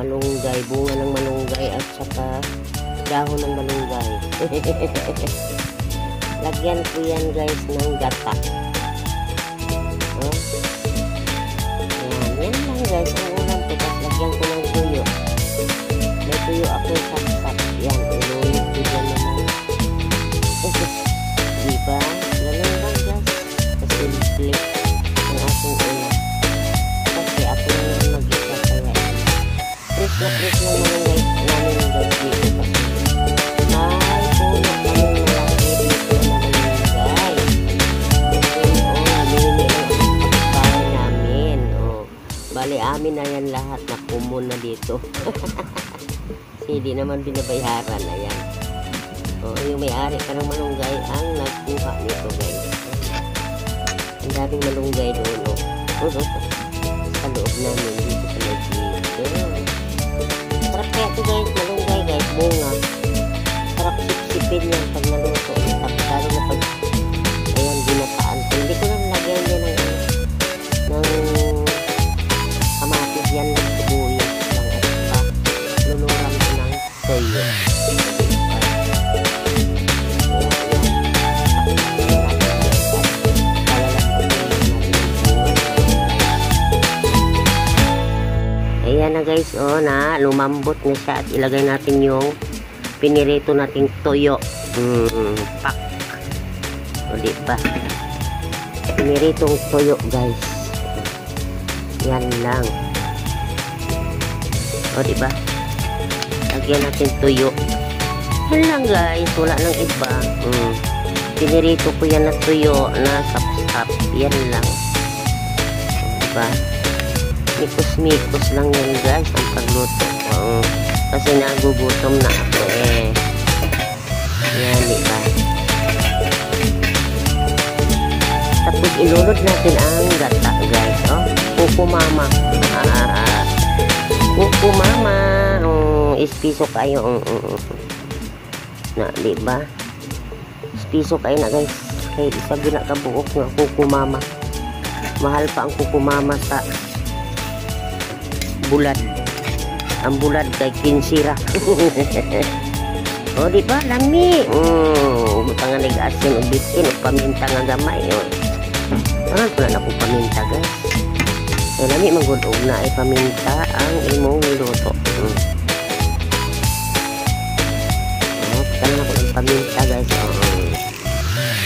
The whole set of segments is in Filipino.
malunggay, bunga ng malunggay at saka dahon ng malunggay. Lagyan ko yan guys ng gata. Oh. Yan lang guys ang ulam ko. Tapos lagyan ko ng tuyo. May tuyo ako saksak. Yan, inulit ko dyan naman. Diba? Ganun lang guys. Kasimple ang aking ulam. Kasi ako naman mag-isa kaya. Fresh na malunggay namin guys dito kasi. May puno kami malaki dito na malunggay. Mini ang bahay namin. Bali amin na yan lahat na kumun na dito. Hindi naman binabayaran. Ayan. Yung may-ari ka ng malunggay ang nagkuha nito guys. Ang daming malunggay doon. Sa loob namin dito sa dito. Sarap kaya ito guys, malunggay guys, bunga. Sarap sipsipin yan pag naluto. Tapos lalo na pag ayan ginataan. Hindi ko lang lagyan yan ng kamatis yan ng sibuyas lang at pa luluram ko ng toyo. Ayan na guys, na lumambot na siya at ilagay natin yung pinirito nating toyo. Pak. Diba? Piniritong toyo guys. Yan lang. Diba? Lagyan natin toyo. Yan lang guys, wala nang iba. Pinirito ko yan na tuyo na sap-sap. Yan lang. Diba? Mikos-mikos lang yan guys ang pagluto. Kasi nagugutom na ako yan, diba? Tapos ilulod natin ang gata guys. Kuko mama. Kuko mama. Ispiso kayo. Na, diba? Ispiso kayo na guys. Kaya isabi na kabuok nga kuko mama. Mahal pa ang kuko mama sa bulad. Ang bulad kay kinsira. Diba? Lami. Butangan nag-asin o bitin o paminta nga gamay. Tangan ko na po paminta guys. Lami magudog na ay paminta ang imong niluto. Tangan ko ng paminta guys.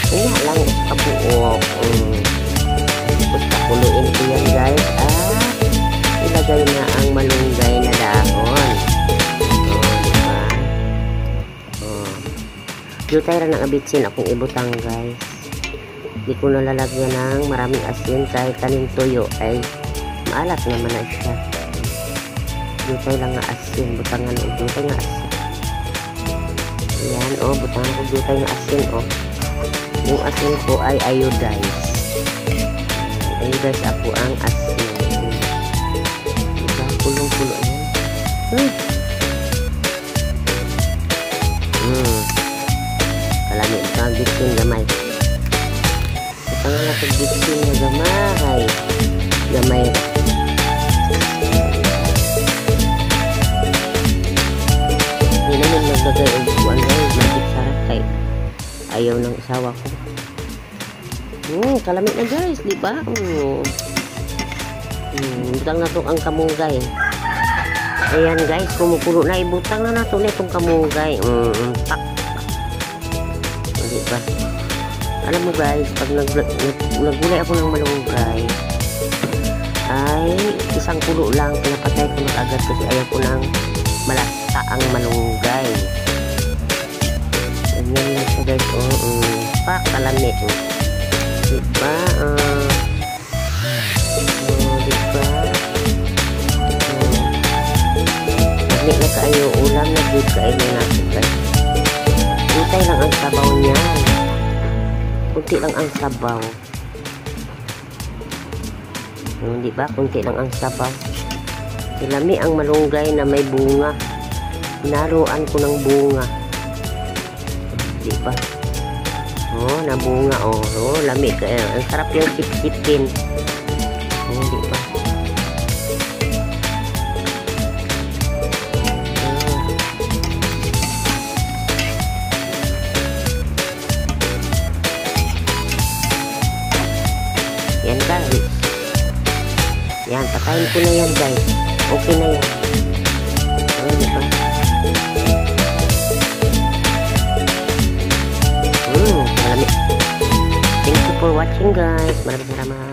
Kaya lang kabuok. Tapos pakuluin ko yan guys. Ilagay na ang malunggay na dahon. Diba? Jutay ra ng abitsin akong ibutang guys. Di ko nalalagyan ng maraming asin kahit kaning tuyo ay maalat naman na siya. Jutay lang nga asin. Butangan o jutay nga asin. Ayan butangan ko jutay nga asin Yung asin ko ay iodize. Iodize ako ang asin. Pulong-pulo yan. Kalami ito ang bitsin gamay. Ito nga lang ang bitsin na gamay. Gamay. Hindi naman naglagay ang buwan guys. Magic sarap kay ayaw ng isawa ko. Kalami na guys, diba? Butang na itong ang kamunggay. Ayan guys, kumukulo na. Ibutang na nato na itong kamunggay. Pak. Diba? Alam mo guys, pag naggulay ako ng malunggay, ay isang kulo lang. Pinapatay ko na agad kasi ayaw ko ng malasa ang malunggay. Ayan lang siya guys. Pak, kalami. Diba? Hindi na kayo ulam na good kayo natin guys. Kuntay lang ang sabaw niya. Kunti lang ang sabaw. Diba? Kunti lang ang sabaw. Silami ang malunggay na may bunga. Naruan ko ng bunga. Diba? Nabunga. Lami kayo. Ang sarap yung sip-sipin. Diba? time ko na yan guys. Okay na yan. Oh, diba? Malamig. Thank you for watching guys. Maraming salamat.